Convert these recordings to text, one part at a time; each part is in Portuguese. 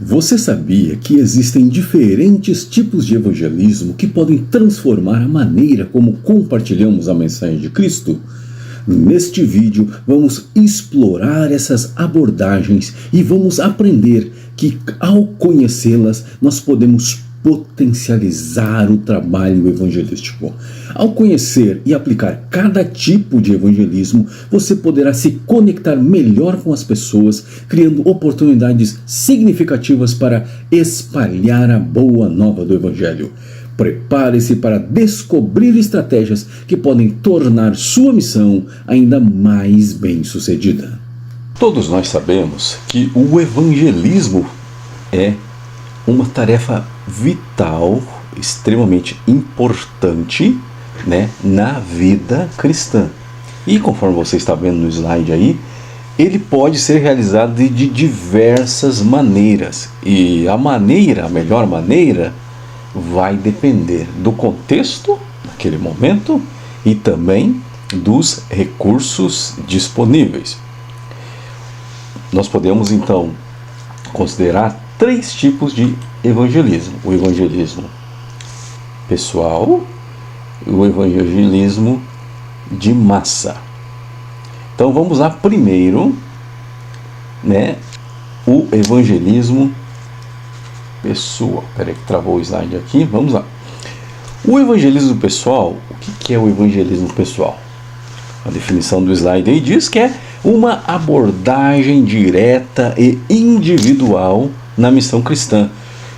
Você sabia que existem diferentes tipos de evangelismo que podem transformar a maneira como compartilhamos a mensagem de Cristo? Neste vídeo, vamos explorar essas abordagens e vamos aprender que, ao conhecê-las, nós podemos potencializar o trabalho evangelístico. Ao conhecer e aplicar cada tipo de evangelismo, você poderá se conectar melhor com as pessoas, criando oportunidades significativas para espalhar a boa nova do Evangelho. Prepare-se para descobrir estratégias que podem tornar sua missão ainda mais bem-sucedida. Todos nós sabemos que o evangelismo é uma tarefa vital, extremamente importante, na vida cristã. E conforme você está vendo no slide aí, ele pode ser realizado de diversas maneiras. E a melhor maneira, vai depender do contexto naquele momento e também dos recursos disponíveis. Nós podemos então considerar 3 tipos de evangelismo: o evangelismo pessoal e o evangelismo de massa. Então vamos lá primeiro, o evangelismo pessoal. Espera aí que travou o slide aqui, vamos lá. O evangelismo pessoal, o que é o evangelismo pessoal? A definição do slide aí diz que é uma abordagem direta e individual na missão cristã.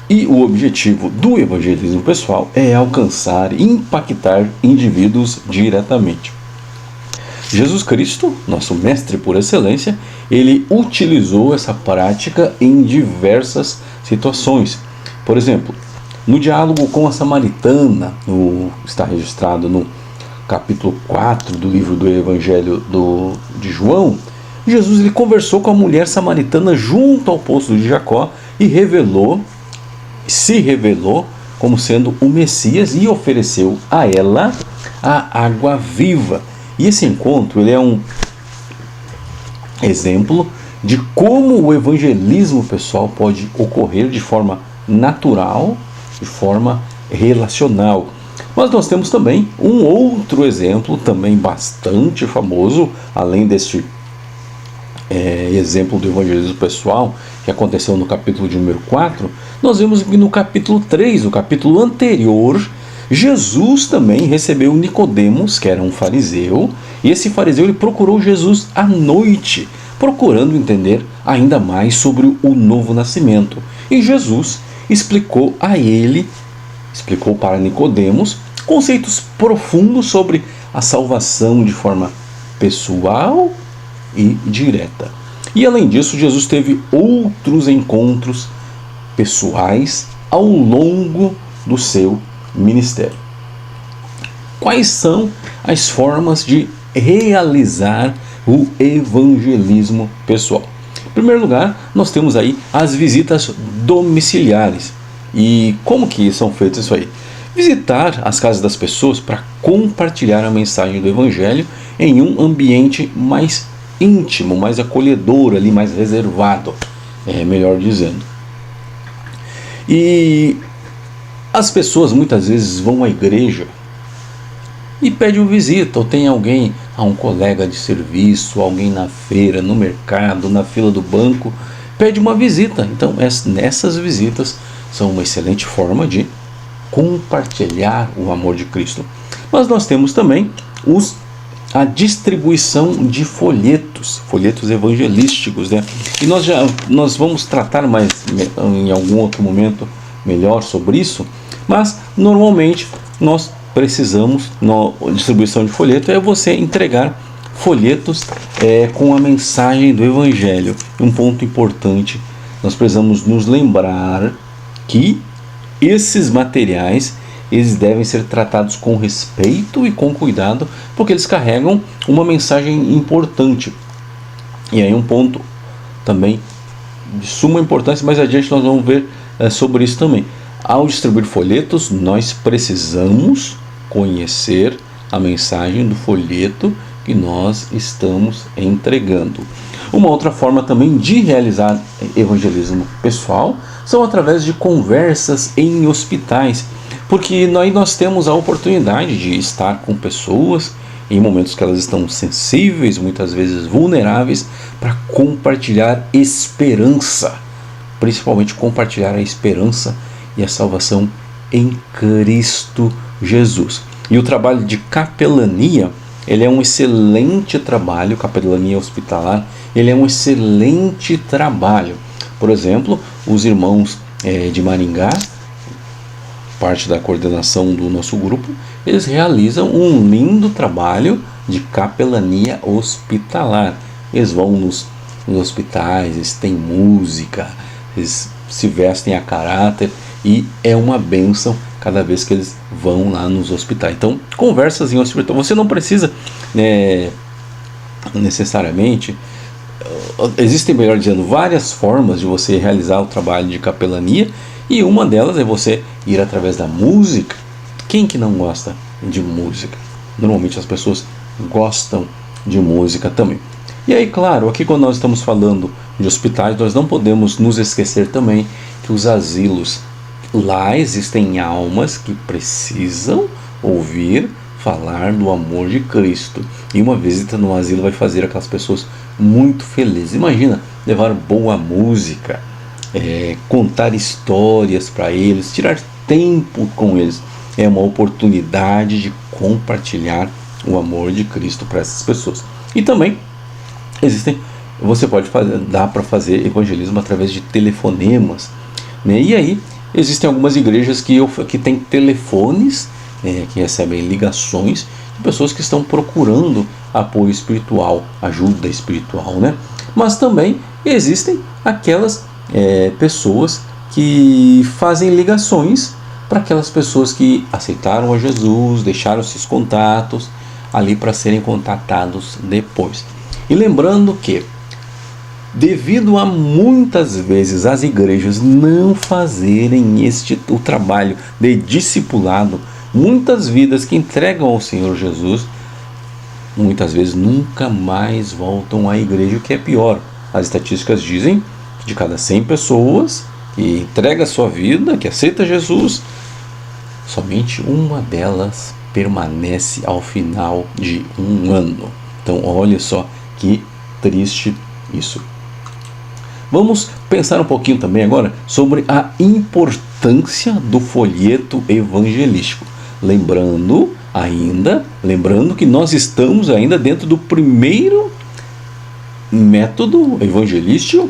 E o objetivo do evangelismo pessoal é alcançar e impactar indivíduos diretamente. Jesus Cristo, nosso mestre por excelência, ele utilizou essa prática em diversas situações. Por exemplo, no diálogo com a samaritana, está registrado no capítulo 4 do livro do Evangelho de João, Jesus ele conversou com a mulher samaritana junto ao poço de Jacó e se revelou como sendo o Messias e ofereceu a ela a água viva. E esse encontro ele é um exemplo de como o evangelismo pessoal pode ocorrer de forma natural, de forma relacional. Mas nós temos também um outro exemplo, também bastante famoso, além deste exemplo do evangelismo pessoal, que aconteceu no capítulo de número 4, nós vemos que no capítulo 3, o capítulo anterior, Jesus também recebeu Nicodemos, que era um fariseu, e esse fariseu ele procurou Jesus à noite, procurando entender ainda mais sobre o novo nascimento. E Jesus explicou para Nicodemos, conceitos profundos sobre a salvação de forma pessoal e direta. E além disso, Jesus teve outros encontros pessoais ao longo do seu ministério. Quais são as formas de realizar o evangelismo pessoal? Em primeiro lugar, nós temos aí as visitas domiciliares. E como que são feitas isso aí? Visitar as casas das pessoas para compartilhar a mensagem do evangelho em um ambiente mais íntimo, mais acolhedor, ali, mais reservado, melhor dizendo. E as pessoas muitas vezes vão à igreja e pedem uma visita, ou tem alguém, um colega de serviço, alguém na feira, no mercado, na fila do banco, pede uma visita. Então nessas visitas são uma excelente forma de compartilhar o amor de Cristo. Mas nós temos também a distribuição de folhetos evangelísticos, E nós vamos tratar mais em algum outro momento melhor sobre isso, mas normalmente nós precisamos, na distribuição de folheto, é você entregar folhetos com a mensagem do evangelho. Um ponto importante, nós precisamos nos lembrar que esses materiais eles devem ser tratados com respeito e com cuidado, porque eles carregam uma mensagem importante. E aí um ponto também de suma importância, mais adiante nós vamos ver sobre isso também. Ao distribuir folhetos, nós precisamos conhecer a mensagem do folheto que nós estamos entregando. Uma outra forma também de realizar evangelismo pessoal são através de conversas em hospitais, porque nós temos a oportunidade de estar com pessoas em momentos que elas estão sensíveis, muitas vezes vulneráveis, para compartilhar esperança, principalmente compartilhar a esperança e a salvação em Cristo Jesus. E o trabalho de capelania, ele é um excelente trabalho, capelania hospitalar, ele é um excelente trabalho. Por exemplo, os irmãos de Maringá, parte da coordenação do nosso grupo, eles realizam um lindo trabalho de capelania hospitalar. Eles vão nos hospitais, eles têm música, eles se vestem a caráter e é uma bênção cada vez que eles vão lá nos hospitais. Então, conversas em hospital. Você não precisa necessariamente... Existem, melhor dizendo, várias formas de você realizar o trabalho de capelania, e uma delas é você ir através da música. Quem que não gosta de música? Normalmente as pessoas gostam de música também. E aí, claro, aqui quando nós estamos falando de hospitais, nós não podemos nos esquecer também que os asilos, lá existem almas que precisam ouvir falar do amor de Cristo. E uma visita no asilo vai fazer aquelas pessoas muito felizes. Imagina levar boa música, contar histórias para eles, tirar tempo com eles. É uma oportunidade de compartilhar o amor de Cristo para essas pessoas. E também você pode fazer, dá para fazer evangelismo através de telefonemas, né? E aí existem algumas igrejas que têm telefones, que recebem ligações de pessoas que estão procurando apoio espiritual, ajuda espiritual, né? Mas também existem aquelas pessoas que fazem ligações para aquelas pessoas que aceitaram a Jesus, deixaram esses contatos ali para serem contatados depois. E lembrando que, devido a muitas vezes as igrejas não fazerem o trabalho de discipulado, muitas vidas que entregam ao Senhor Jesus, muitas vezes nunca mais voltam à igreja, o que é pior. As estatísticas dizem que de cada 100 pessoas que entrega a sua vida, que aceita Jesus, somente uma delas permanece ao final de um ano. Então, olha só que triste isso. Vamos pensar um pouquinho também agora sobre a importância do folheto evangelístico. Lembrando que nós estamos ainda dentro do primeiro método evangelístico,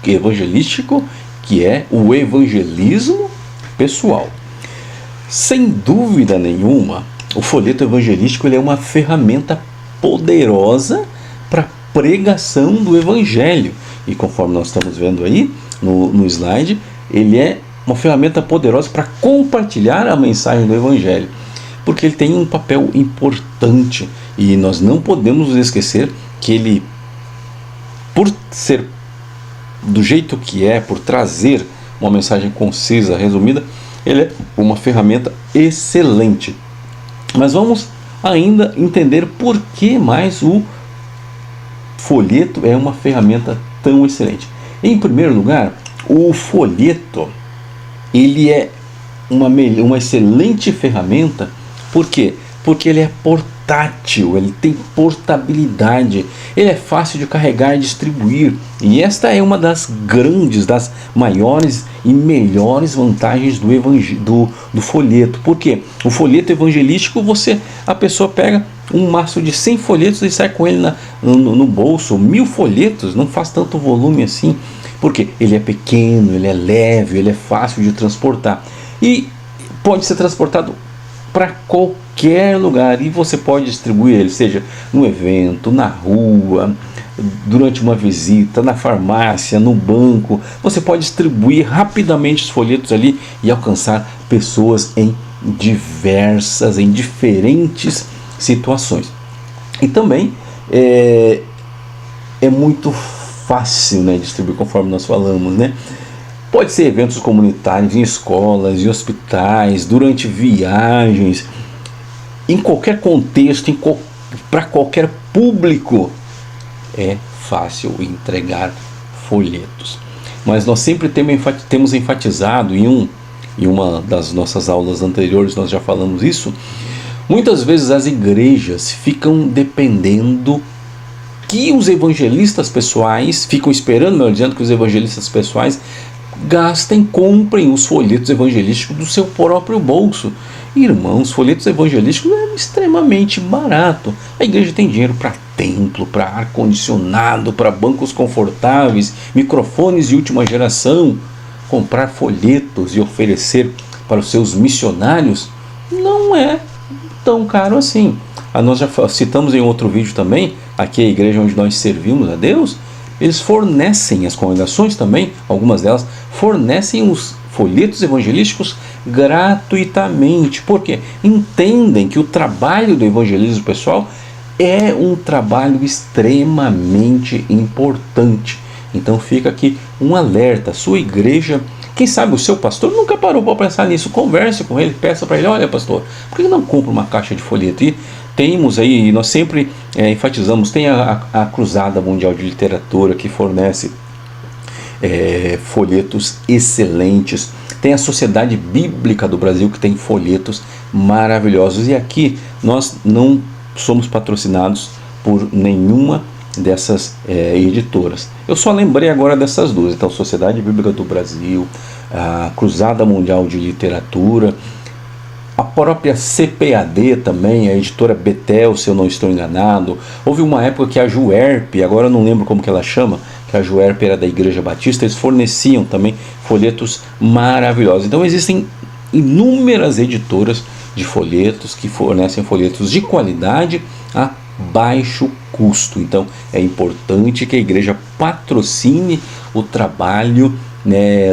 que é o evangelismo pessoal. Sem dúvida nenhuma, o folheto evangelístico ele é uma ferramenta poderosa para pregação do evangelho. E conforme nós estamos vendo aí no slide, ele é uma ferramenta poderosa para compartilhar a mensagem do evangelho, porque ele tem um papel importante e nós não podemos nos esquecer que ele, por ser do jeito que é, por trazer uma mensagem concisa, resumida, ele é uma ferramenta excelente. Mas vamos ainda entender por que mais o folheto é uma ferramenta tão excelente. Em primeiro lugar, o folheto ele é uma excelente ferramenta. Por quê? Porque ele é portátil, ele tem portabilidade, ele é fácil de carregar e distribuir. E esta é uma das grandes, das maiores e melhores vantagens do folheto. Por quê? O folheto evangelístico, a pessoa pega um maço de 100 folhetos e sai com ele no bolso. 1000 folhetos não faz tanto volume assim, porque ele é pequeno, ele é leve, ele é fácil de transportar e pode ser transportado para qualquer lugar, e você pode distribuir ele, seja no evento, na rua, durante uma visita, na farmácia, no banco. Você pode distribuir rapidamente os folhetos ali e alcançar pessoas em diferentes situações. E também é muito fácil, né, distribuir, conforme nós falamos, né? Pode ser eventos comunitários, em escolas, em hospitais, durante viagens, em qualquer contexto, para qualquer público. É fácil entregar folhetos. Mas nós sempre temos enfatizado, em uma das nossas aulas anteriores nós já falamos isso, muitas vezes as igrejas ficam dependendo que os evangelistas pessoais, ficam esperando, melhor dizendo, que os evangelistas pessoais comprem os folhetos evangelísticos do seu próprio bolso. Irmãos, folhetos evangelísticos é extremamente barato. A igreja tem dinheiro para templo, para ar-condicionado, para bancos confortáveis, microfones de última geração. Comprar folhetos e oferecer para os seus missionários não é tão caro assim. Nós já citamos em outro vídeo também, aqui a igreja onde nós servimos a Deus, eles fornecem, as congregações também, algumas delas, fornecem os folhetos evangelísticos gratuitamente, porque entendem que o trabalho do evangelismo pessoal é um trabalho extremamente importante. Então fica aqui um alerta, a sua igreja, quem sabe o seu pastor nunca parou para pensar nisso, converse com ele, peça para ele, olha pastor, por que não compra uma caixa de folheto? E temos aí, nós sempre enfatizamos, tem a Cruzada Mundial de Literatura que fornece folhetos excelentes, tem a Sociedade Bíblica do Brasil que tem folhetos maravilhosos, e aqui nós não somos patrocinados por nenhuma dessas editoras. Eu só lembrei agora dessas duas, então Sociedade Bíblica do Brasil, a Cruzada Mundial de Literatura, a própria CPAD também, a editora Betel, se eu não estou enganado. Houve uma época que a Juerp, agora eu não lembro como que ela chama, que a Juerp era da Igreja Batista, eles forneciam também folhetos maravilhosos. Então existem inúmeras editoras de folhetos que fornecem folhetos de qualidade a baixo custo. Então é importante que a igreja patrocine o trabalho,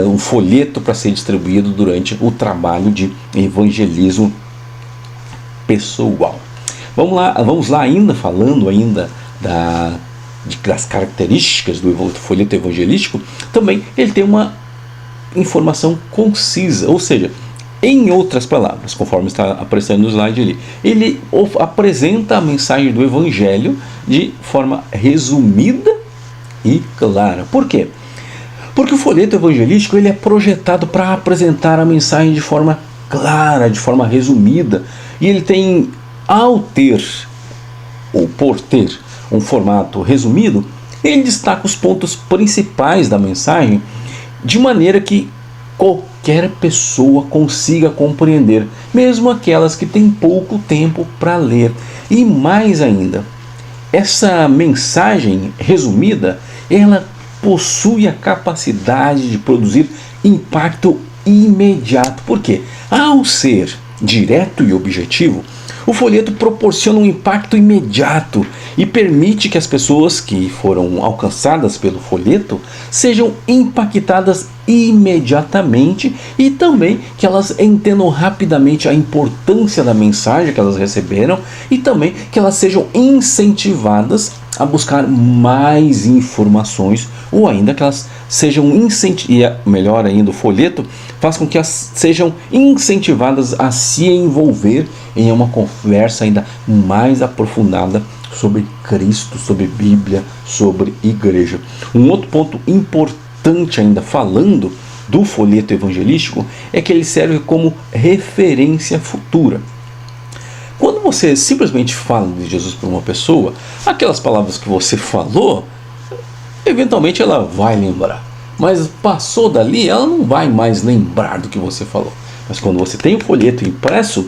um folheto para ser distribuído durante o trabalho de evangelismo pessoal. Vamos lá ainda, falando ainda das características do folheto evangelístico. Também ele tem uma informação concisa, ou seja, em outras palavras, conforme está aparecendo no slide ali, ele apresenta a mensagem do evangelho de forma resumida e clara. Por quê? Porque o folheto evangelístico ele é projetado para apresentar a mensagem de forma clara, de forma resumida, e ele tem, por ter um formato resumido, ele destaca os pontos principais da mensagem de maneira que qualquer pessoa consiga compreender, mesmo aquelas que têm pouco tempo para ler. E mais ainda, essa mensagem resumida, ela possui a capacidade de produzir impacto imediato. Por quê? Ao ser direto e objetivo, o folheto proporciona um impacto imediato e permite que as pessoas que foram alcançadas pelo folheto sejam impactadas imediatamente e também que elas entendam rapidamente a importância da mensagem que elas receberam e também que elas sejam incentivadas a buscar mais informações, ou ainda que elas sejam melhor ainda, o folheto faz com que elas sejam incentivadas a se envolver em uma conversa ainda mais aprofundada sobre Cristo, sobre Bíblia, sobre igreja. Um outro ponto importante ainda, falando do folheto evangelístico, é que ele serve como referência futura. Quando você simplesmente fala de Jesus para uma pessoa, aquelas palavras que você falou, eventualmente ela vai lembrar. Mas passou dali, ela não vai mais lembrar do que você falou. Mas quando você tem o folheto impresso,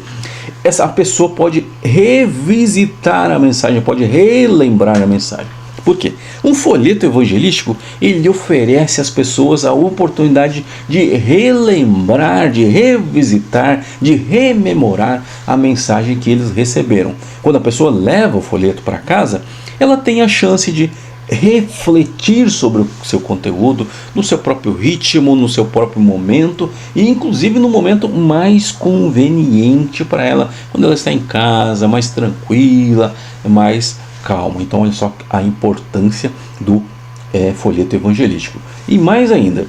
essa pessoa pode revisitar a mensagem, pode relembrar a mensagem. Por quê? Um folheto evangelístico, ele oferece às pessoas a oportunidade de relembrar, de revisitar, de rememorar a mensagem que eles receberam. Quando a pessoa leva o folheto para casa, ela tem a chance de refletir sobre o seu conteúdo, no seu próprio ritmo, no seu próprio momento e inclusive no momento mais conveniente para ela, quando ela está em casa, mais tranquila, mais calma. Então olha só a importância do folheto evangelístico. E mais ainda,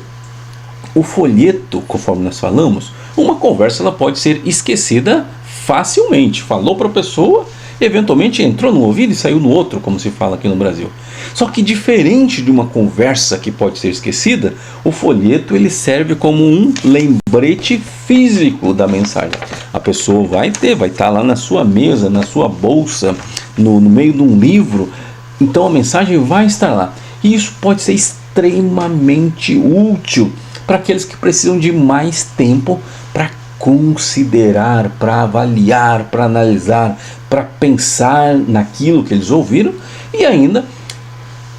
o folheto, conforme nós falamos, uma conversa ela pode ser esquecida facilmente. Falou para a pessoa, eventualmente entrou no ouvido e saiu no outro, como se fala aqui no Brasil. Só que diferente de uma conversa que pode ser esquecida, o folheto ele serve como um lembrete físico da mensagem. A pessoa vai estar lá na sua mesa, na sua bolsa, no meio de um livro, então a mensagem vai estar lá. E isso pode ser extremamente útil para aqueles que precisam de mais tempo para considerar, para avaliar, para analisar, para pensar naquilo que eles ouviram e ainda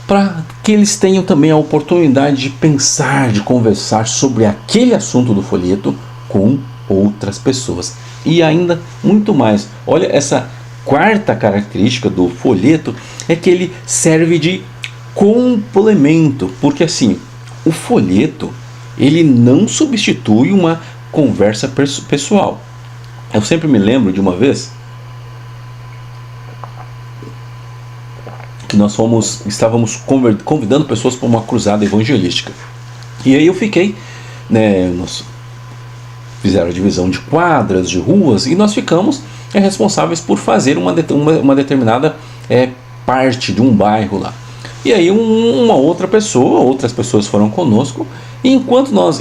para que eles tenham também a oportunidade de pensar, de conversar sobre aquele assunto do folheto com outras pessoas. E ainda muito mais. Olha, essa quarta característica do folheto é que ele serve de complemento, porque assim, o folheto ele não substitui uma conversa pessoal. Eu sempre me lembro de uma vez que nós estávamos convidando pessoas para uma cruzada evangelística. E aí eu fiquei, nós fizeram a divisão de quadras, de ruas, e nós ficamos responsáveis por fazer uma determinada parte de um bairro lá. E aí outras pessoas foram conosco, e quando nós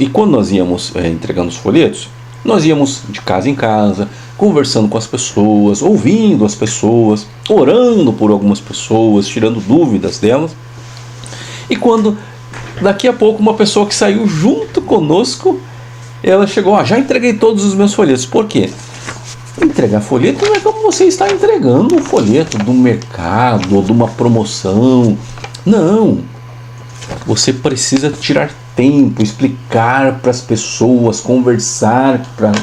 íamos entregando os folhetos, nós íamos de casa em casa, conversando com as pessoas, ouvindo as pessoas, orando por algumas pessoas, tirando dúvidas delas. E quando daqui a pouco uma pessoa que saiu junto conosco, ela chegou, já entreguei todos os meus folhetos. Por quê? Entregar folheto não é como você está entregando um folheto do mercado ou de uma promoção. Não. Você precisa tirar tempo, explicar para as pessoas, conversar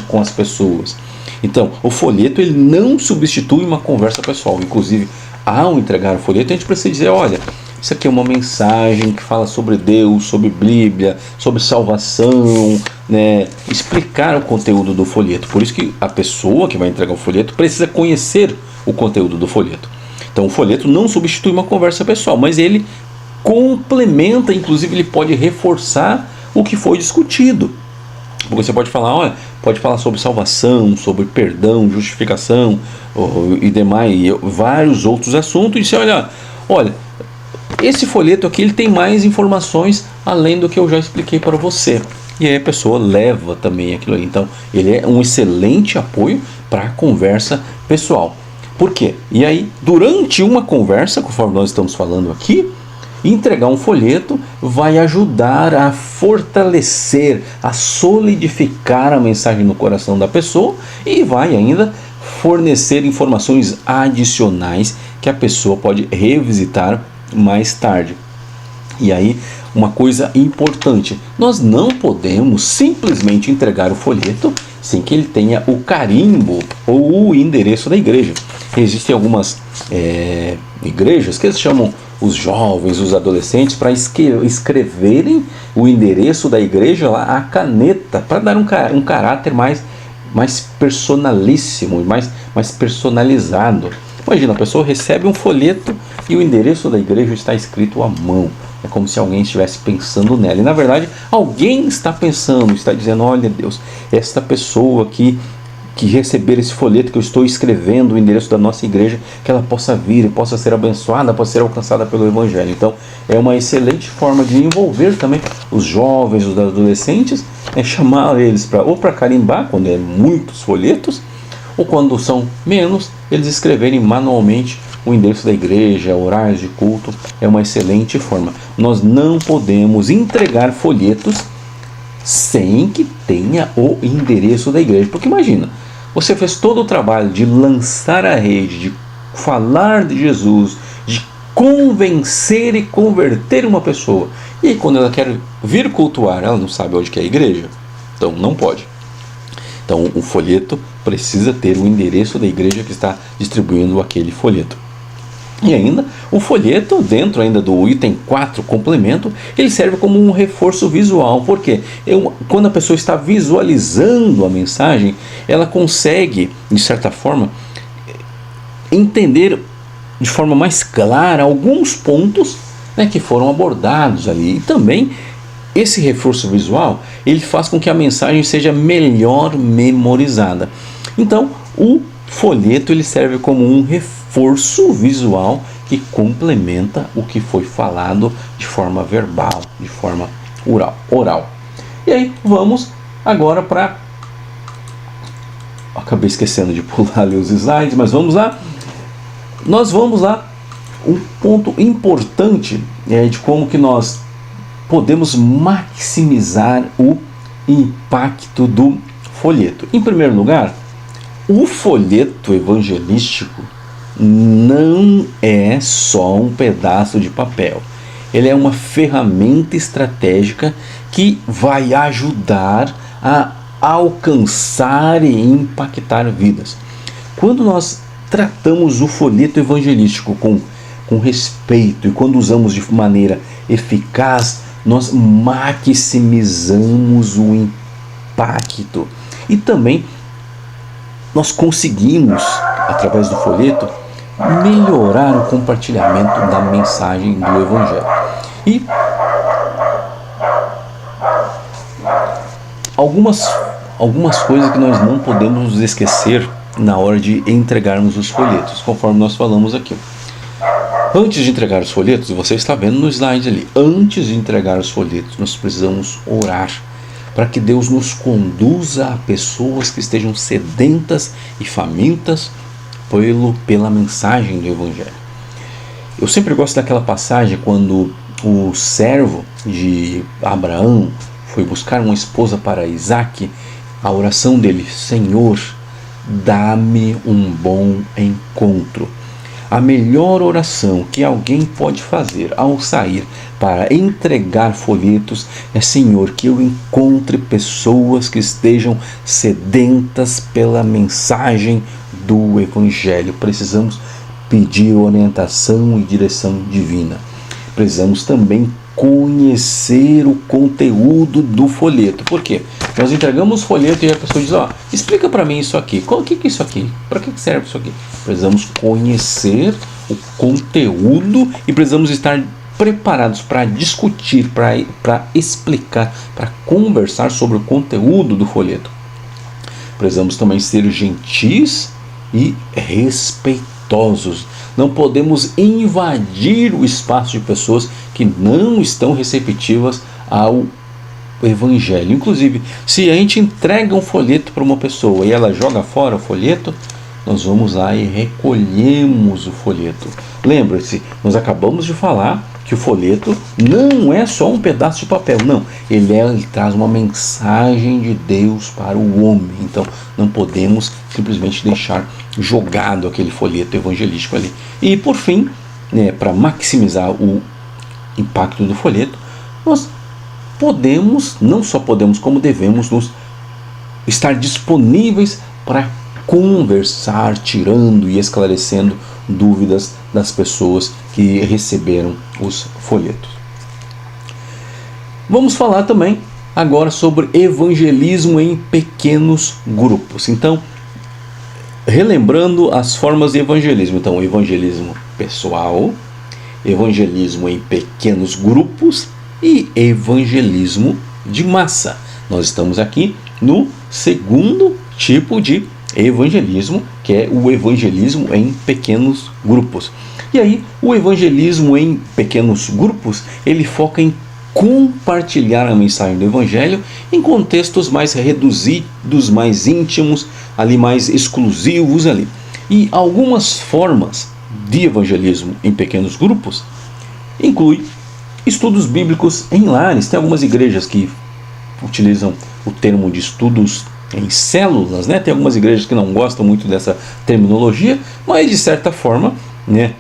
com as pessoas. Então, o folheto ele não substitui uma conversa pessoal. Inclusive, ao entregar o folheto, a gente precisa dizer, olha, isso aqui é uma mensagem que fala sobre Deus, sobre Bíblia, sobre salvação, explicar o conteúdo do folheto. Por isso que a pessoa que vai entregar o folheto precisa conhecer o conteúdo do folheto. Então, o folheto não substitui uma conversa pessoal, mas ele complementa, inclusive ele pode reforçar o que foi discutido. Porque você pode falar, pode falar sobre salvação, sobre perdão, justificação e demais, e vários outros assuntos, e você olha, esse folheto aqui ele tem mais informações além do que eu já expliquei para você. E aí a pessoa leva também aquilo ali. Então, ele é um excelente apoio para a conversa pessoal. Por quê? E aí, durante uma conversa, conforme nós estamos falando aqui, entregar um folheto vai ajudar a fortalecer, a solidificar a mensagem no coração da pessoa e vai ainda fornecer informações adicionais que a pessoa pode revisitar mais tarde. E aí, uma coisa importante, nós não podemos simplesmente entregar o folheto sem que ele tenha o carimbo ou o endereço da igreja. Existem algumas igrejas que eles chamam os jovens, os adolescentes, para escreverem o endereço da igreja lá à caneta, para dar um caráter mais personalíssimo, mais personalizado. Imagina, a pessoa recebe um folheto e o endereço da igreja está escrito à mão. É como se alguém estivesse pensando nela. E na verdade, alguém está pensando, está dizendo, olha Deus, esta pessoa aqui que receber esse folheto que eu estou escrevendo, o endereço da nossa igreja, que ela possa vir e possa ser abençoada, possa ser alcançada pelo Evangelho. Então, é uma excelente forma de envolver também os jovens, os adolescentes, chamar eles para carimbar, quando é muitos folhetos, ou quando são menos, eles escreverem manualmente o endereço da igreja, horários de culto. É uma excelente forma. Nós não podemos entregar folhetos sem que tenha o endereço da igreja. Porque imagina, você fez todo o trabalho de lançar a rede, de falar de Jesus, de convencer e converter uma pessoa. E aí quando ela quer vir cultuar, ela não sabe onde que é a igreja. Então não pode. Então o folheto precisa ter o endereço da igreja que está distribuindo aquele folheto. E ainda, o folheto, dentro ainda do item 4, complemento, ele serve como um reforço visual, porque quando a pessoa está visualizando a mensagem, ela consegue, de certa forma, entender de forma mais clara alguns pontos que foram abordados ali. E também, esse reforço visual, ele faz com que a mensagem seja melhor memorizada. Então, o folheto ele serve como um reforço visual que complementa o que foi falado de forma verbal, de forma oral. E aí vamos agora para... Acabei esquecendo de pular ali os slides, mas vamos lá. Nós vamos lá. Um ponto importante é de como que nós podemos maximizar o impacto do folheto. Em primeiro lugar, o folheto evangelístico não é só um pedaço de papel. Ele é uma ferramenta estratégica que vai ajudar a alcançar e impactar vidas. Quando nós tratamos o folheto evangelístico com respeito e quando usamos de maneira eficaz, nós maximizamos o impacto. E também nós conseguimos, através do folheto, melhorar o compartilhamento da mensagem do Evangelho. E algumas coisas que nós não podemos esquecer na hora de entregarmos os folhetos, conforme nós falamos aqui. Antes de entregar os folhetos, e você está vendo no slide ali, antes de entregar os folhetos, nós precisamos orar para que Deus nos conduza a pessoas que estejam sedentas e famintas pela mensagem do Evangelho. Eu sempre gosto daquela passagem quando o servo de Abraão foi buscar uma esposa para Isaac, a oração dele: Senhor, dá-me um bom encontro. A melhor oração que alguém pode fazer ao sair para entregar folhetos é: Senhor, que eu encontre pessoas que estejam sedentas pela mensagem do Evangelho. Precisamos pedir orientação e direção divina. Precisamos também conhecer o conteúdo do folheto. Por quê? Nós entregamos o folheto e a pessoa diz: explica para mim isso aqui. O que é isso aqui? Para que serve isso aqui? Precisamos conhecer o conteúdo e precisamos estar preparados para discutir, para explicar, para conversar sobre o conteúdo do folheto. Precisamos também ser gentis e respeitosos. Não podemos invadir o espaço de pessoas que não estão receptivas ao Evangelho. Inclusive, se a gente entrega um folheto para uma pessoa e ela joga fora o folheto, nós vamos lá e recolhemos o folheto. Lembre-se, nós acabamos de falar que o folheto não é só um pedaço de papel, não. Ele traz uma mensagem de Deus para o homem. Então, não podemos simplesmente deixar jogado aquele folheto evangelístico ali. E, por fim, para maximizar o impacto do folheto, nós não só podemos, como devemos estar disponíveis para conversar, tirando e esclarecendo dúvidas das pessoas que receberam os folhetos. Vamos falar também agora sobre evangelismo em pequenos grupos. Então, relembrando as formas de evangelismo. Então, evangelismo pessoal, evangelismo em pequenos grupos e evangelismo de massa. Nós estamos aqui no segundo tipo de evangelismo, que é o evangelismo em pequenos grupos. E aí, o evangelismo em pequenos grupos, ele foca em compartilhar a mensagem do Evangelho em contextos mais reduzidos, mais íntimos, ali mais exclusivos ali. E algumas formas de evangelismo em pequenos grupos inclui estudos bíblicos em lares. Tem algumas igrejas que utilizam o termo de estudos em células, né? Tem algumas igrejas que não gostam muito dessa terminologia, mas de certa forma, né,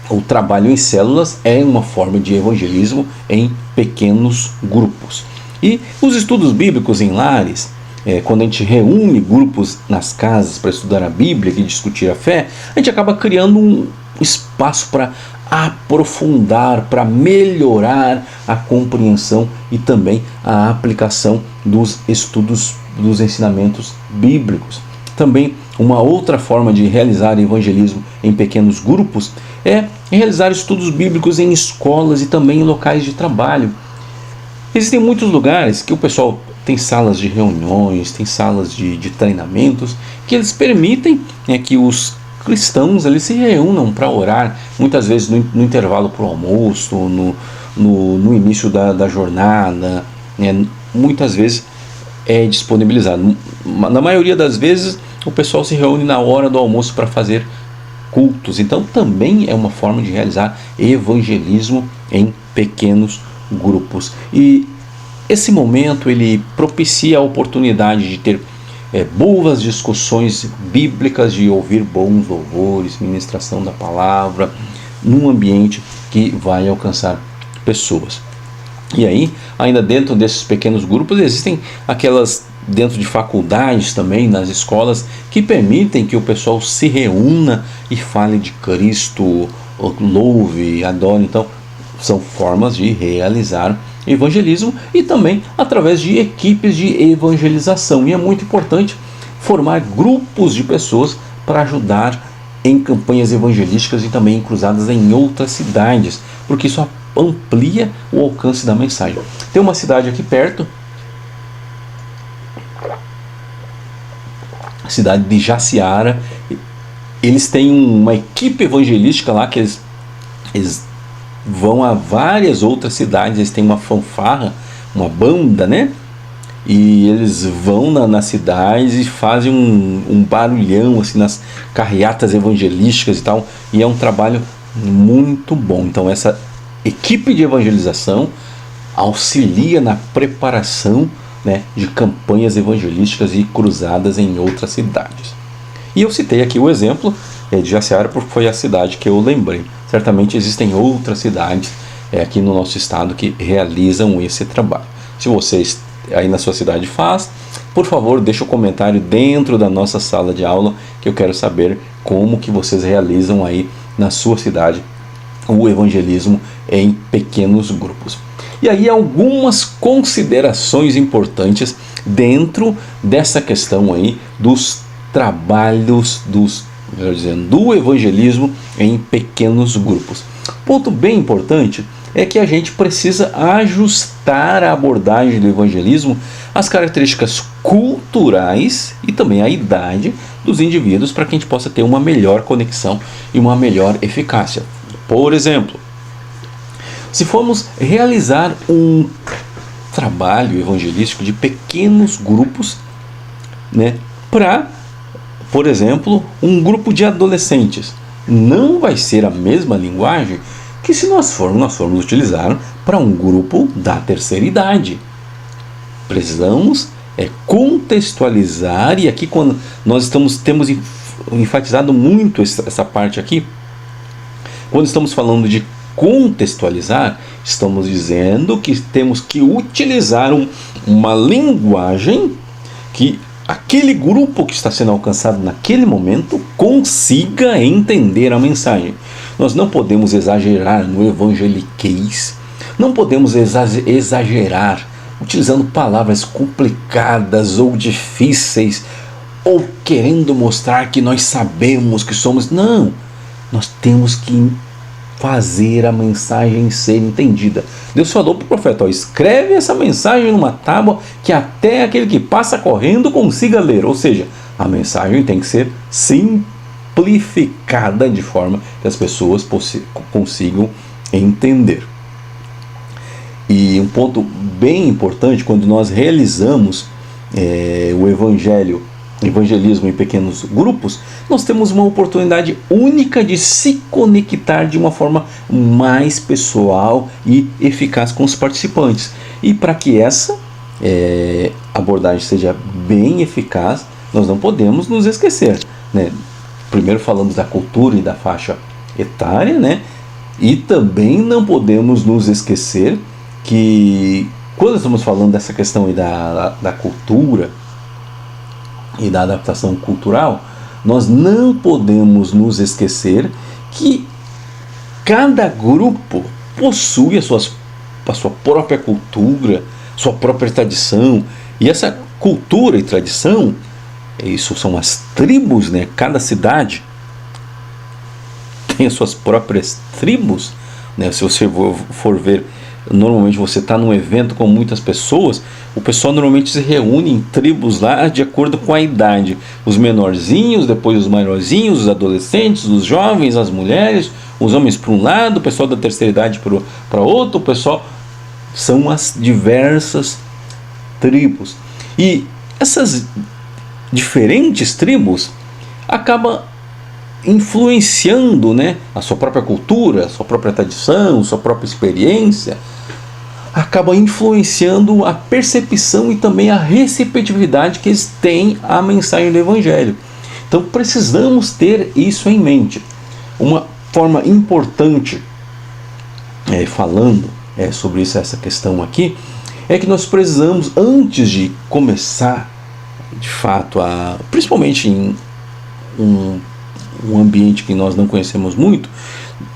o trabalho em células é uma forma de evangelismo em pequenos grupos. E os estudos bíblicos em lares, quando a gente reúne grupos nas casas para estudar a Bíblia e discutir a fé, a gente acaba criando um espaço para aprofundar, para melhorar a compreensão e também a aplicação dos estudos, dos ensinamentos bíblicos. Também uma outra forma de realizar evangelismo em pequenos grupos é realizar estudos bíblicos em escolas e também em locais de trabalho. Existem muitos lugares que o pessoal tem salas de reuniões, tem salas de treinamentos, que eles permitem que os cristãos eles se reúnam para orar, muitas vezes no intervalo para o almoço, no início da jornada, muitas vezes é disponibilizado. Na maioria das vezes o pessoal se reúne na hora do almoço para fazer cultos, então também é uma forma de realizar evangelismo em pequenos grupos. E esse momento ele propicia a oportunidade de ter boas discussões bíblicas, de ouvir bons louvores, ministração da palavra, num ambiente que vai alcançar pessoas. E aí, ainda dentro desses pequenos grupos, existem aquelas dentro de faculdades também, nas escolas, que permitem que o pessoal se reúna e fale de Cristo, louve, adore. Então, são formas de realizar evangelismo e também através de equipes de evangelização. E é muito importante formar grupos de pessoas para ajudar em campanhas evangelísticas e também em cruzadas em outras cidades, porque isso amplia o alcance da mensagem. Tem uma cidade aqui perto, a cidade de Jaciara. Eles têm uma equipe evangelística lá, que eles vão a várias outras cidades, eles têm uma fanfarra, uma banda, né? E eles vão nas cidades e fazem um barulhão assim, nas carreatas evangelísticas e tal, e é um trabalho muito bom. Então essa equipe de evangelização auxilia na preparação, né, de campanhas evangelísticas e cruzadas em outras cidades. E eu citei aqui o exemplo de Jaciara porque foi a cidade que eu lembrei. Certamente existem outras cidades aqui no nosso estado que realizam esse trabalho. Se vocês aí na sua cidade faz, por favor, deixe um comentário dentro da nossa sala de aula, que eu quero saber como que vocês realizam aí na sua cidade o evangelismo em pequenos grupos. E aí algumas considerações importantes dentro dessa questão aí dos trabalhos do evangelismo em pequenos grupos. Ponto bem importante é que a gente precisa ajustar a abordagem do evangelismo às características culturais e também à idade dos indivíduos, para que a gente possa ter uma melhor conexão e uma melhor eficácia. Por exemplo, se formos realizar um trabalho evangelístico de pequenos grupos, né, para, por exemplo, um grupo de adolescentes, não vai ser a mesma linguagem que se nós formos utilizar para um grupo da terceira idade. Precisamos contextualizar, e aqui quando nós temos enfatizado muito essa parte aqui, quando estamos falando de contextualizar, estamos dizendo que temos que utilizar uma linguagem que aquele grupo que está sendo alcançado naquele momento consiga entender a mensagem. Nós não podemos exagerar no evangeliquez, não podemos exagerar utilizando palavras complicadas ou difíceis, ou querendo mostrar que nós sabemos que somos. Não, nós temos que fazer a mensagem ser entendida. Deus falou para o profeta: escreve essa mensagem numa tábua que até aquele que passa correndo consiga ler. Ou seja, a mensagem tem que ser simplificada de forma que as pessoas consigam entender. E um ponto bem importante, quando nós realizamos o evangelismo em pequenos grupos, nós temos uma oportunidade única de se conectar de uma forma mais pessoal e eficaz com os participantes. E para que essa abordagem seja bem eficaz, nós não podemos nos esquecer, né? Primeiro falamos da cultura e da faixa etária, né? E também não podemos nos esquecer que quando estamos falando dessa questão aí da cultura e da adaptação cultural, nós não podemos nos esquecer que cada grupo possui a sua própria cultura, sua própria tradição, e essa cultura e tradição, isso são as tribos, né? Cada cidade tem as suas próprias tribos, né? Se você for ver normalmente você está num evento com muitas pessoas, o pessoal normalmente se reúne em tribos lá de acordo com a idade. Os menorzinhos, depois os maiorzinhos, os adolescentes, os jovens, as mulheres, os homens para um lado, o pessoal da terceira idade para outro, o pessoal... São as diversas tribos. E essas diferentes tribos acabam influenciando, né, a sua própria cultura, a sua própria tradição, a sua própria experiência, acaba influenciando a percepção e também a receptividade que eles têm à mensagem do Evangelho. Então precisamos ter isso em mente. Uma forma importante, falando sobre isso, essa questão aqui, é que nós precisamos, antes de começar, de fato, principalmente em um ambiente que nós não conhecemos muito,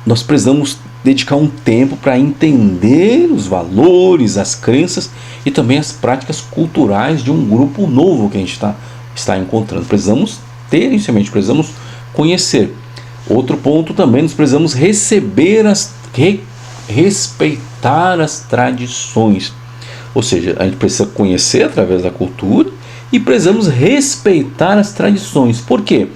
nós precisamos dedicar um tempo para entender os valores, as crenças e também as práticas culturais de um grupo novo que a gente está encontrando. Precisamos ter isso em mente, precisamos conhecer. Outro ponto também, nós precisamos respeitar as tradições. Ou seja, a gente precisa conhecer através da cultura e precisamos respeitar as tradições. Por quê?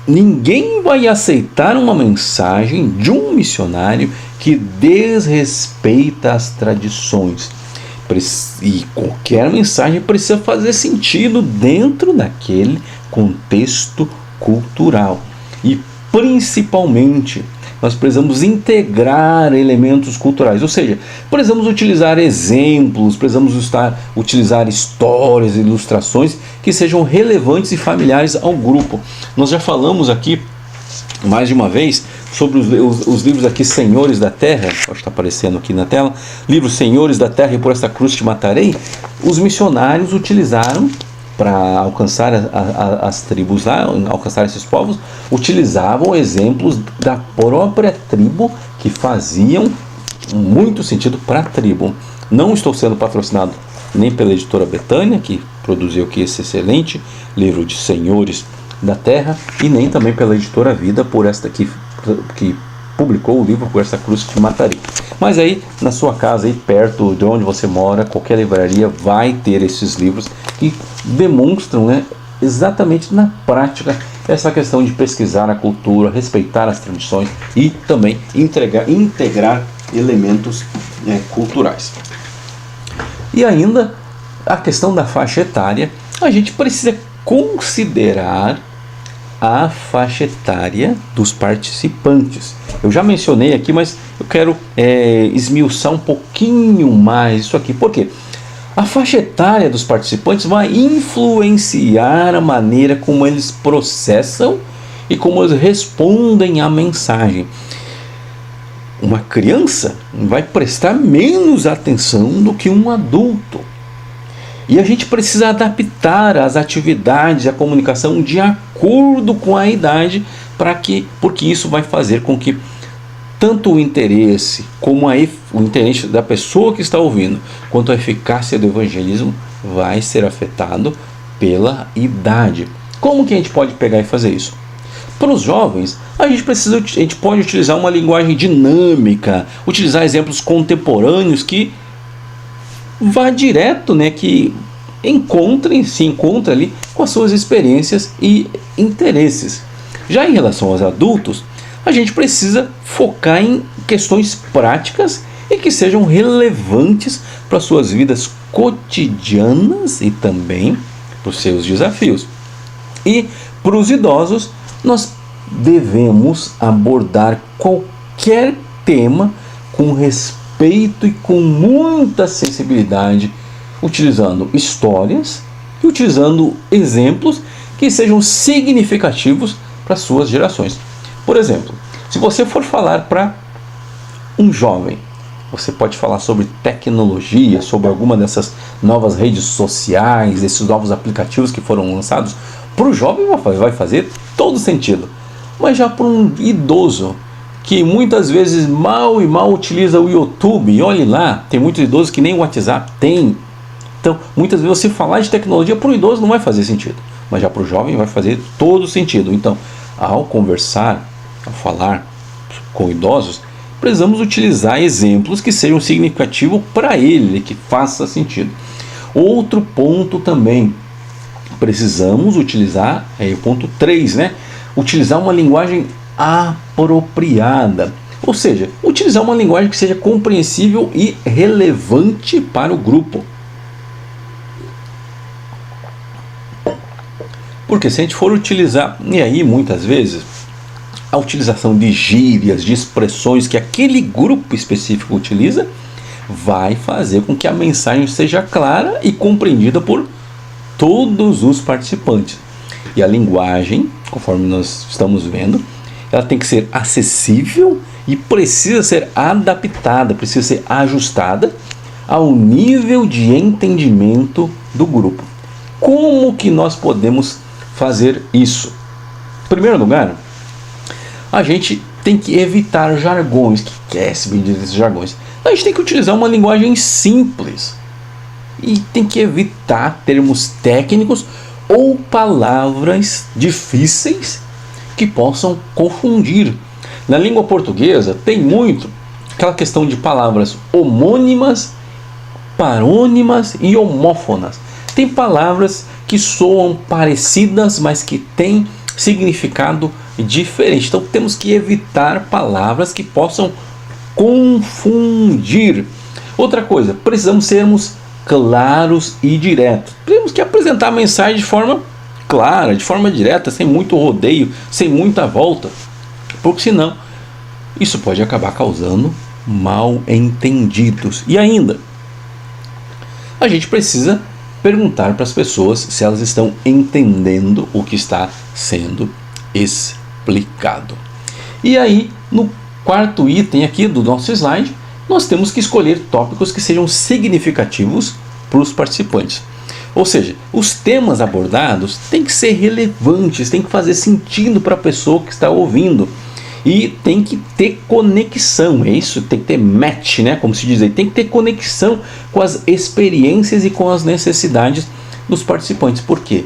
Ninguém vai aceitar uma mensagem de um missionário que desrespeita as tradições. E qualquer mensagem precisa fazer sentido dentro daquele contexto cultural. E principalmente, nós precisamos integrar elementos culturais, ou seja, precisamos utilizar exemplos, precisamos utilizar histórias, ilustrações que sejam relevantes e familiares ao grupo. Nós já falamos aqui, mais de uma vez, sobre os livros aqui, Senhores da Terra, acho que está aparecendo aqui na tela, livro Senhores da Terra e Por Esta Cruz Te Matarei. Os missionários utilizaram, para alcançar as tribos lá, alcançar esses povos, utilizavam exemplos da própria tribo que faziam muito sentido para a tribo. Não estou sendo patrocinado nem pela editora Betânia, que produziu aqui esse excelente livro de Senhores da Terra, e nem também pela editora Vida, por esta que publicou o livro Por Esta Cruz Te Matarei. Mas aí, na sua casa, aí perto de onde você mora, qualquer livraria vai ter esses livros que demonstram, né, exatamente na prática essa questão de pesquisar a cultura, respeitar as tradições e também integrar elementos culturais. E ainda a questão da faixa etária, a gente precisa considerar a faixa etária dos participantes. Eu já mencionei aqui, mas eu quero esmiuçar um pouquinho mais isso aqui. Por quê? A faixa etária dos participantes vai influenciar a maneira como eles processam e como eles respondem à mensagem. Uma criança vai prestar menos atenção do que um adulto. E a gente precisa adaptar as atividades, a comunicação de acordo com a idade, porque isso vai fazer com que tanto o interesse como o interesse da pessoa que está ouvindo, quanto a eficácia do evangelismo vai ser afetado pela idade. Como que a gente pode pegar e fazer isso? Para os jovens, a gente pode utilizar uma linguagem dinâmica, utilizar exemplos contemporâneos que vá direto, né, que se encontra ali com as suas experiências e interesses. Já em relação aos adultos, a gente precisa focar em questões práticas e que sejam relevantes para as suas vidas cotidianas e também para os seus desafios. E para os idosos, nós devemos abordar qualquer tema com respeito e com muita sensibilidade, utilizando histórias e utilizando exemplos que sejam significativos para as suas gerações. Por exemplo, se você for falar para um jovem, você pode falar sobre tecnologia, sobre alguma dessas novas redes sociais, esses novos aplicativos que foram lançados. Para o jovem vai fazer todo sentido. Mas já para um idoso, que muitas vezes mal utiliza o YouTube, e olhe lá, tem muitos idosos que nem o WhatsApp tem. Então, muitas vezes você falar de tecnologia para o idoso não vai fazer sentido, mas já para o jovem vai fazer todo sentido. Então, ao conversar, ao falar com idosos, precisamos utilizar exemplos que sejam significativos para ele, que faça sentido. Outro ponto também, precisamos utilizar, o ponto 3, né? Utilizar uma linguagem apropriada. Ou seja, utilizar uma linguagem que seja compreensível e relevante para o grupo. Porque se a gente for utilizar, e aí muitas vezes, a utilização de gírias, de expressões que aquele grupo específico utiliza, vai fazer com que a mensagem seja clara e compreendida por todos os participantes. E a linguagem, conforme nós estamos vendo, ela tem que ser acessível e precisa ser adaptada, precisa ser ajustada ao nível de entendimento do grupo. Como que nós podemos fazer isso? Em primeiro lugar, a gente tem que evitar jargões. O que é esse bendito desses jargões? A gente tem que utilizar uma linguagem simples e tem que evitar termos técnicos ou palavras difíceis que possam confundir. Na língua portuguesa tem muito aquela questão de palavras homônimas, parônimas e homófonas. Tem palavras que soam parecidas, mas que têm significado diferente. Então temos que evitar palavras que possam confundir. Outra coisa, precisamos sermos claros e diretos. Temos que apresentar a mensagem de forma clara, de forma direta, sem muito rodeio, sem muita volta, porque senão isso pode acabar causando mal entendidos. E ainda, a gente precisa perguntar para as pessoas se elas estão entendendo o que está sendo explicado. E aí, no quarto item aqui do nosso slide, nós temos que escolher tópicos que sejam significativos para os participantes. Ou seja, os temas abordados têm que ser relevantes, têm que fazer sentido para a pessoa que está ouvindo. E tem que ter conexão, é isso, tem que ter match, né, como se diz aí, tem que ter conexão com as experiências e com as necessidades dos participantes. Por quê?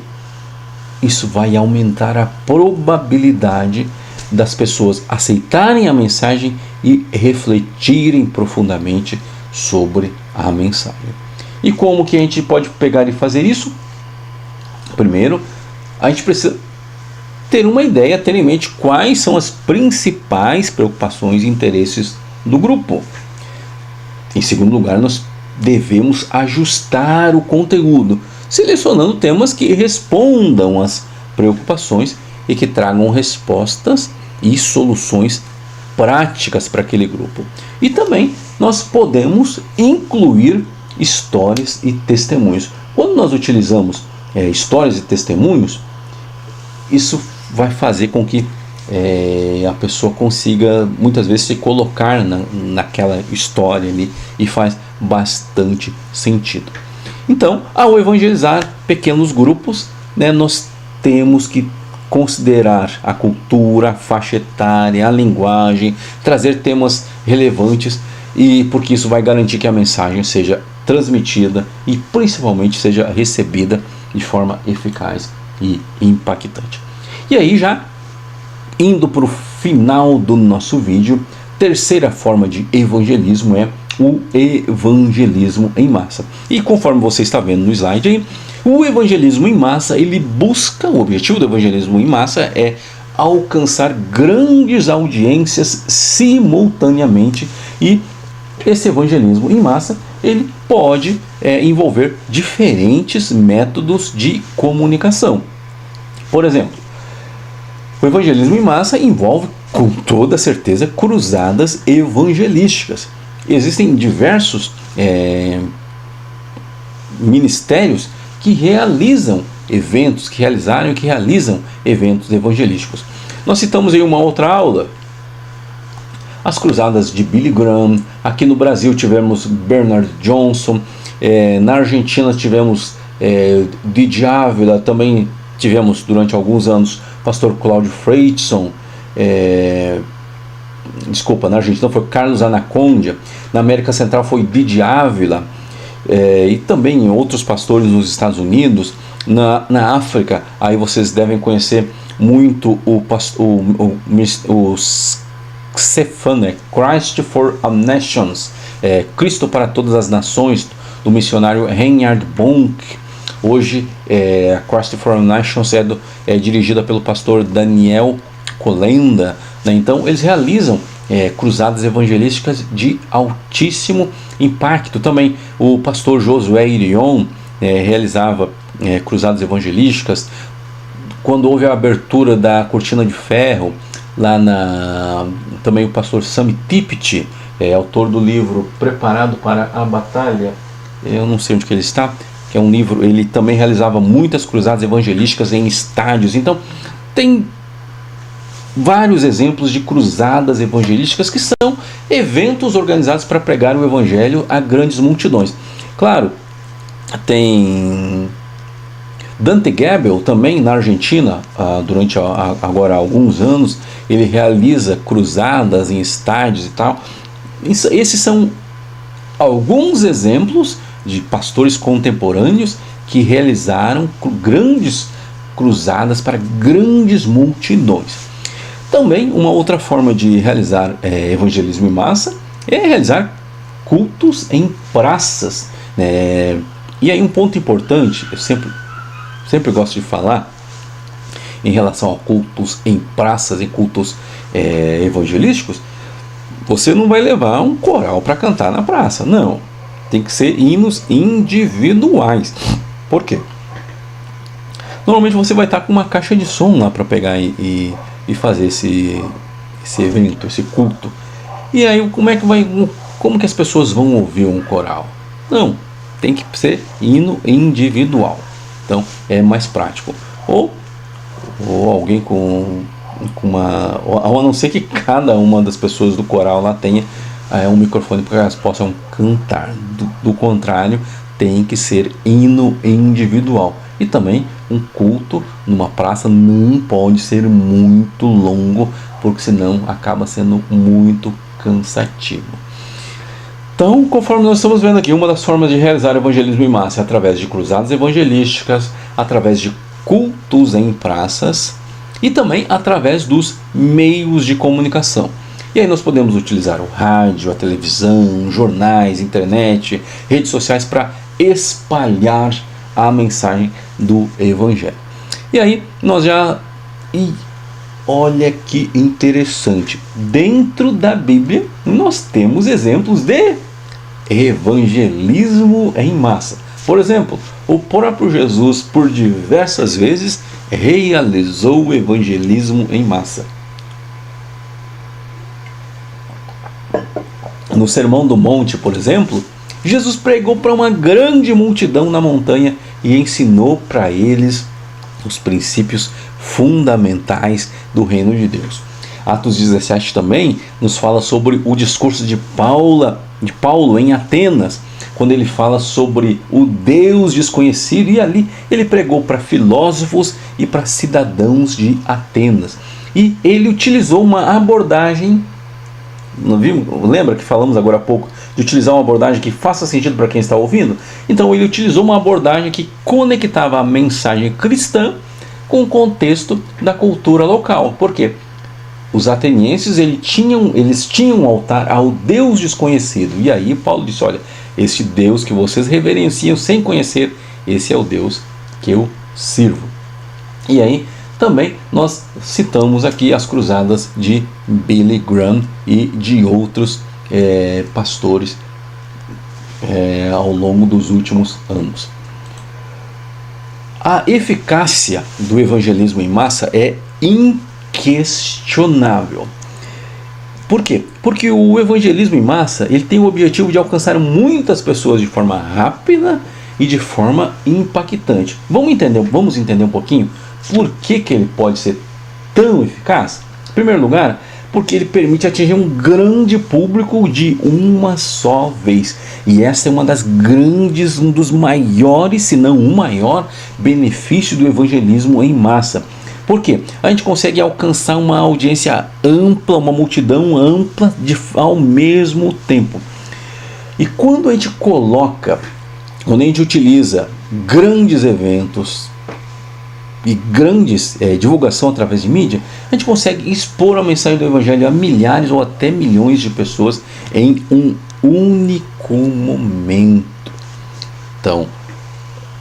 Isso vai aumentar a probabilidade das pessoas aceitarem a mensagem e refletirem profundamente sobre a mensagem. E como que a gente pode pegar e fazer isso? Primeiro, a gente precisa ter uma ideia, ter em mente quais são as principais preocupações e interesses do grupo. Em segundo lugar, nós devemos ajustar o conteúdo, selecionando temas que respondam às preocupações e que tragam respostas e soluções práticas para aquele grupo. E também nós podemos incluir histórias e testemunhos. Quando nós utilizamos histórias e testemunhos, isso vai fazer com que a pessoa consiga muitas vezes se colocar naquela história ali, e faz bastante sentido. Então, ao evangelizar pequenos grupos, né, nós temos que considerar a cultura, a faixa etária, a linguagem, trazer temas relevantes, e porque isso vai garantir que a mensagem seja transmitida e principalmente seja recebida de forma eficaz e impactante. E aí, já indo para o final do nosso vídeo, terceira forma de evangelismo é o evangelismo em massa. E conforme você está vendo no slide aí, o evangelismo em massa, ele busca, o objetivo do evangelismo em massa é alcançar grandes audiências simultaneamente, e esse evangelismo em massa, ele pode envolver diferentes métodos de comunicação. Por exemplo, o evangelismo em massa envolve, com toda certeza, cruzadas evangelísticas. Existem diversos ministérios que realizam eventos, que realizam eventos evangelísticos. Nós citamos em uma outra aula as cruzadas de Billy Graham. Aqui no Brasil tivemos Bernard Johnson, na Argentina tivemos Di Ávila, também tivemos durante alguns anos pastor Cláudio Freitson, na Argentina foi Carlos Anacondia, na América Central foi Di Ávila, e também outros pastores nos Estados Unidos. Na África, aí vocês devem conhecer muito o CFAN, Christ for All Nations, Cristo para todas as nações, do missionário Reinhard Bonk. Hoje, a Christ for All Nations é dirigida pelo pastor Daniel Kolenda, né? Então, eles realizam cruzadas evangelísticas de altíssimo impacto. Também o pastor Josué Irion realizava cruzadas evangelísticas. Quando houve a abertura da Cortina de Ferro, também o pastor Sam Tippett, autor do livro Preparado para a Batalha, eu não sei onde que ele está, que é um livro, ele também realizava muitas cruzadas evangelísticas em estádios. Então, tem vários exemplos de cruzadas evangelísticas que são eventos organizados para pregar o evangelho a grandes multidões. Claro, tem Dante Gebel também na Argentina, durante agora alguns anos, ele realiza cruzadas em estádios e tal. Esses são alguns exemplos de pastores contemporâneos que realizaram grandes cruzadas para grandes multidões. Também uma outra forma de realizar evangelismo em massa é realizar cultos em praças, né? E aí um ponto importante, eu sempre gosto de falar em relação a cultos em praças e cultos evangelísticos. Você não vai levar um coral para cantar na praça, não. Tem que ser hinos individuais. Por quê? Normalmente você vai estar com uma caixa de som lá para pegar e fazer esse evento, esse culto. E aí como que as pessoas vão ouvir um coral? Não, tem que ser hino individual. Então é mais prático. Ou alguém com uma, ou a não ser que cada uma das pessoas do coral lá tenha um microfone para que elas possam cantar. Do contrário, tem que ser hino individual. E também um culto numa praça não pode ser muito longo, porque senão acaba sendo muito cansativo. Então, conforme nós estamos vendo aqui, uma das formas de realizar evangelismo em massa é através de cruzadas evangelísticas, através de cultos em praças e também através dos meios de comunicação. E aí nós podemos utilizar o rádio, a televisão, jornais, internet, redes sociais para espalhar a mensagem do Evangelho. E aí olha que interessante, dentro da Bíblia nós temos exemplos de evangelismo em massa. Por exemplo, o próprio Jesus por diversas vezes realizou o evangelismo em massa. No Sermão do Monte, por exemplo, Jesus pregou para uma grande multidão na montanha e ensinou para eles os princípios fundamentais do reino de Deus. Atos 17 também nos fala sobre o discurso de Paulo em Atenas, quando ele fala sobre o Deus desconhecido, e ali ele pregou para filósofos e para cidadãos de Atenas. E ele utilizou uma abordagem, não viu? Lembra que falamos agora há pouco de utilizar uma abordagem que faça sentido para quem está ouvindo? Então ele utilizou uma abordagem que conectava a mensagem cristã com o contexto da cultura local. Por quê? Os atenienses eles tinham um altar ao Deus desconhecido. E aí Paulo disse, olha, esse Deus que vocês reverenciam sem conhecer, esse é o Deus que eu sirvo. E aí também nós citamos aqui as cruzadas de Billy Graham e de outros pastores ao longo dos últimos anos. A eficácia do evangelismo em massa é inquestionável. Por quê? Porque o evangelismo em massa ele tem o objetivo de alcançar muitas pessoas de forma rápida e de forma impactante. Vamos entender um pouquinho por que ele pode ser tão eficaz? Em primeiro lugar, porque ele permite atingir um grande público de uma só vez. E essa é um dos maiores, se não o maior, benefício do evangelismo em massa. Por quê? A gente consegue alcançar uma audiência ampla, uma multidão ampla ao mesmo tempo. E quando a gente utiliza grandes eventos e grandes divulgação através de mídia, a gente consegue expor a mensagem do Evangelho a milhares ou até milhões de pessoas em um único momento. Então,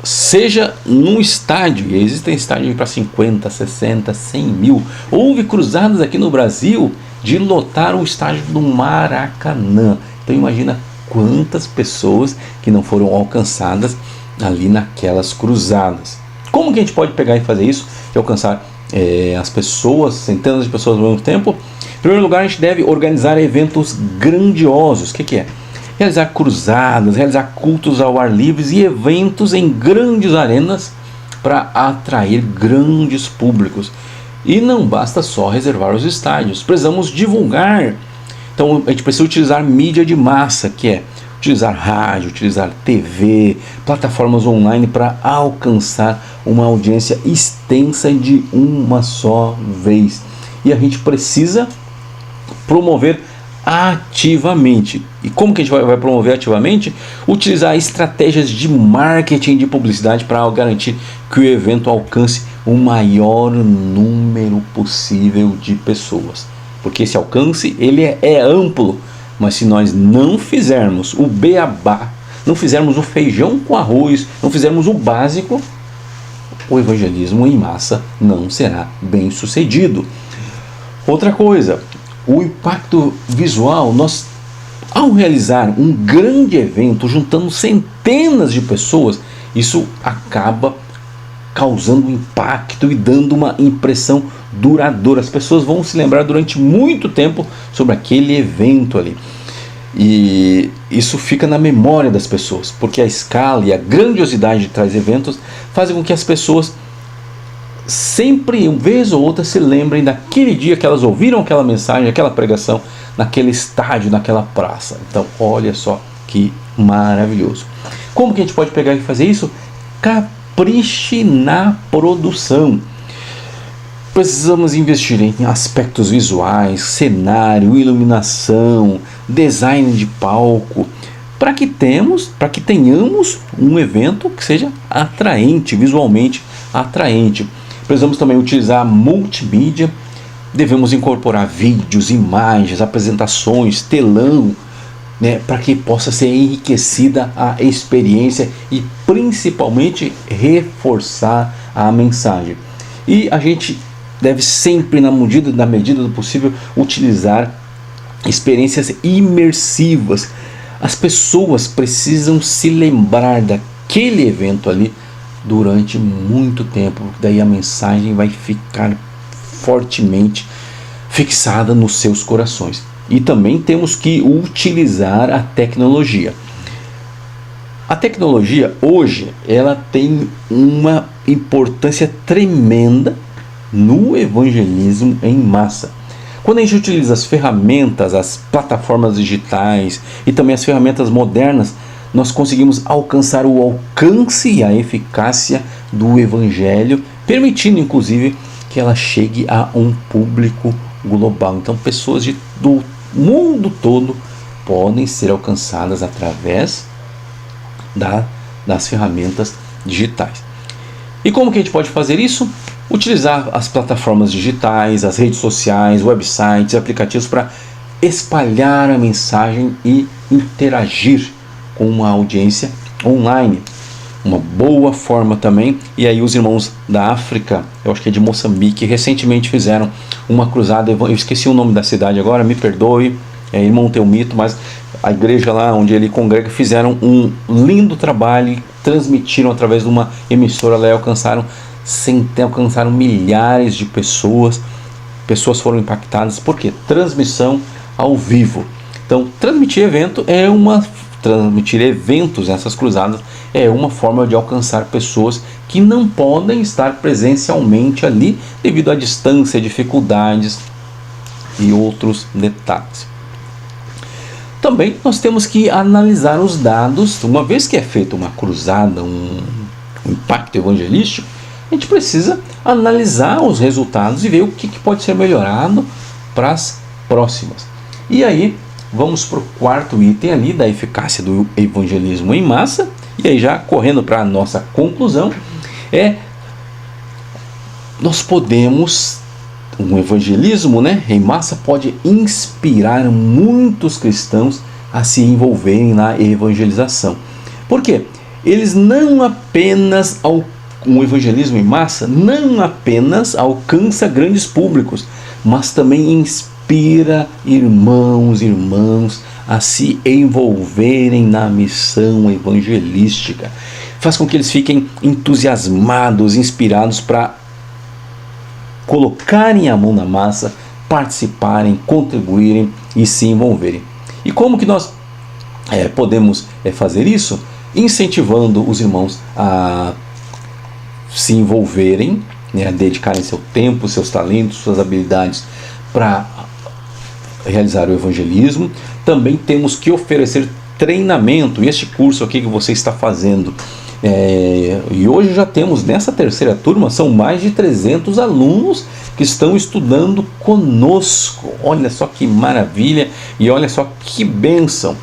seja num estádio, e existem estádios para 50, 60, 100 mil. Houve cruzadas aqui no Brasil de lotar o estádio do Maracanã. Então imagina quantas pessoas que não foram alcançadas ali naquelas cruzadas. Como que a gente pode pegar e fazer isso e alcançar as pessoas, centenas de pessoas ao mesmo tempo? Em primeiro lugar, a gente deve organizar eventos grandiosos. O que é? Realizar cruzadas, realizar cultos ao ar livre e eventos em grandes arenas para atrair grandes públicos. E não basta só reservar os estádios, precisamos divulgar. Então a gente precisa utilizar mídia de massa, que é utilizar rádio, utilizar TV, plataformas online para alcançar uma audiência extensa de uma só vez. E a gente precisa promover ativamente. E como que a gente vai promover ativamente? Utilizar estratégias de marketing, de publicidade para garantir que o evento alcance o maior número possível de pessoas. Porque esse alcance ele é amplo, mas se nós não fizermos o beabá, não fizermos o feijão com arroz, não fizermos o básico, o evangelismo em massa não será bem sucedido. Outra coisa, o impacto visual. Nós, ao realizar um grande evento juntando centenas de pessoas, isso acaba causando impacto e dando uma impressão duradoura. As pessoas vão se lembrar durante muito tempo sobre aquele evento ali. E isso fica na memória das pessoas, porque a escala e a grandiosidade de tais eventos fazem com que as pessoas sempre, uma vez ou outra, se lembrem daquele dia que elas ouviram aquela mensagem, aquela pregação, naquele estádio, naquela praça. Então, olha só que maravilhoso. Como que a gente pode pegar e fazer isso? Capriche na produção. Precisamos investir em aspectos visuais, cenário, iluminação, design de palco, para que tenhamos um evento que seja atraente, visualmente atraente. Precisamos também utilizar multimídia, devemos incorporar vídeos, imagens, apresentações, telão, para que possa ser enriquecida a experiência e principalmente reforçar a mensagem. E a gente deve sempre, na medida do possível, utilizar experiências imersivas. As pessoas precisam se lembrar daquele evento ali durante muito tempo, daí a mensagem vai ficar fortemente fixada nos seus corações. E também temos que utilizar a tecnologia. A tecnologia hoje ela tem uma importância tremenda no evangelismo em massa. Quando a gente utiliza as ferramentas, as plataformas digitais e também as ferramentas modernas, nós conseguimos alcançar o alcance e a eficácia do evangelho, permitindo inclusive que ela chegue a um público global. Então pessoas do mundo todo podem ser alcançadas através das ferramentas digitais. E como que a gente pode fazer isso? Utilizar as plataformas digitais, as redes sociais, websites, aplicativos para espalhar a mensagem e interagir com uma audiência online. Uma boa forma também, e aí os irmãos da África, eu acho que é de Moçambique, recentemente fizeram uma cruzada, eu esqueci o nome da cidade agora, me perdoe, irmão Teomito, mas a igreja lá onde ele congrega fizeram um lindo trabalho e transmitiram através de uma emissora lá e alcançaram milhares de pessoas foram impactadas, porque transmissão ao vivo. Então transmitir eventos nessas cruzadas é uma forma de alcançar pessoas que não podem estar presencialmente ali devido à distância, dificuldades e outros detalhes. Também nós temos que analisar os dados. Uma vez que é feita uma cruzada, um impacto evangelístico, a gente precisa analisar os resultados e ver o que pode ser melhorado para as próximas. E aí vamos para o quarto item ali da eficácia do evangelismo em massa. E aí já correndo para a nossa conclusão, nós podemos um evangelismo, né, em massa pode inspirar muitos cristãos a se envolverem na evangelização. Por quê? Eles não apenas, um evangelismo em massa não apenas alcança grandes públicos, mas também inspira irmãos e irmãs a se envolverem na missão evangelística. Faz com que eles fiquem entusiasmados, inspirados para colocarem a mão na massa, participarem, contribuírem e se envolverem. E como que nós podemos fazer isso? Incentivando os irmãos a se envolverem, né, a dedicarem seu tempo, seus talentos, suas habilidades para realizar o evangelismo. Também temos que oferecer treinamento. E este curso aqui que você está fazendo, e hoje já temos nessa terceira turma, são mais de 300 alunos que estão estudando conosco. Olha só que maravilha e olha só que bênção.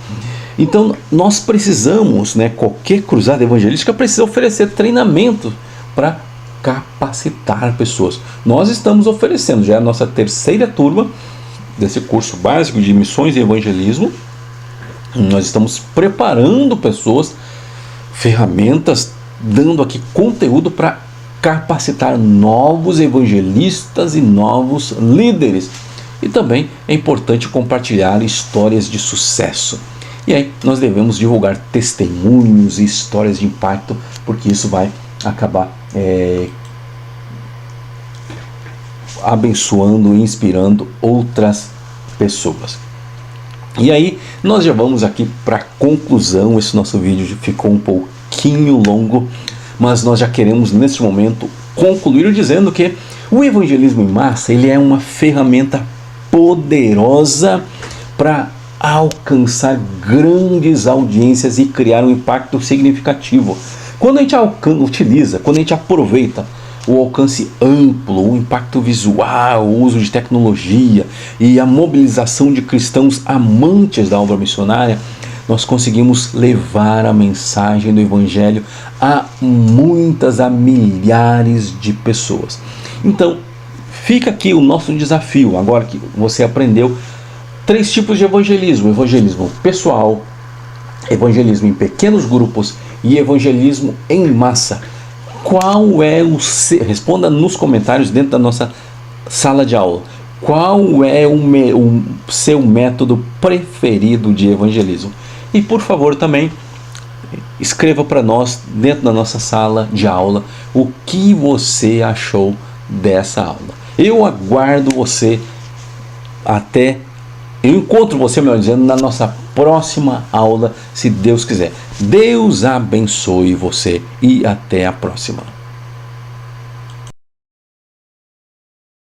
Então nós precisamos, né, qualquer cruzada evangelística precisa oferecer treinamento para capacitar pessoas. Nós estamos oferecendo, já é a nossa terceira turma desse curso básico de missões e evangelismo. Nós estamos preparando pessoas, ferramentas, dando aqui conteúdo para capacitar novos evangelistas e novos líderes. E também é importante compartilhar histórias de sucesso. E aí nós devemos divulgar testemunhos e histórias de impacto, porque isso vai acabar abençoando e inspirando outras pessoas. E aí nós já vamos aqui para a conclusão. Esse nosso vídeo ficou um pouquinho longo, mas nós já queremos neste momento concluir dizendo que o evangelismo em massa, ele é uma ferramenta poderosa para alcançar grandes audiências e criar um impacto significativo. Quando a gente utiliza, quando a gente aproveita o alcance amplo, o impacto visual, o uso de tecnologia e a mobilização de cristãos amantes da obra missionária, nós conseguimos levar a mensagem do Evangelho a milhares de pessoas. Então, fica aqui o nosso desafio, agora que você aprendeu 3 tipos de evangelismo: evangelismo pessoal, evangelismo em pequenos grupos e evangelismo em massa. Qual é o seu... Responda nos comentários dentro da nossa sala de aula. Qual é o seu método preferido de evangelismo? E por favor também escreva para nós dentro da nossa sala de aula o que você achou dessa aula. Eu aguardo você eu encontro você, melhor dizendo, na nossa próxima aula, se Deus quiser. Deus abençoe você e até a próxima.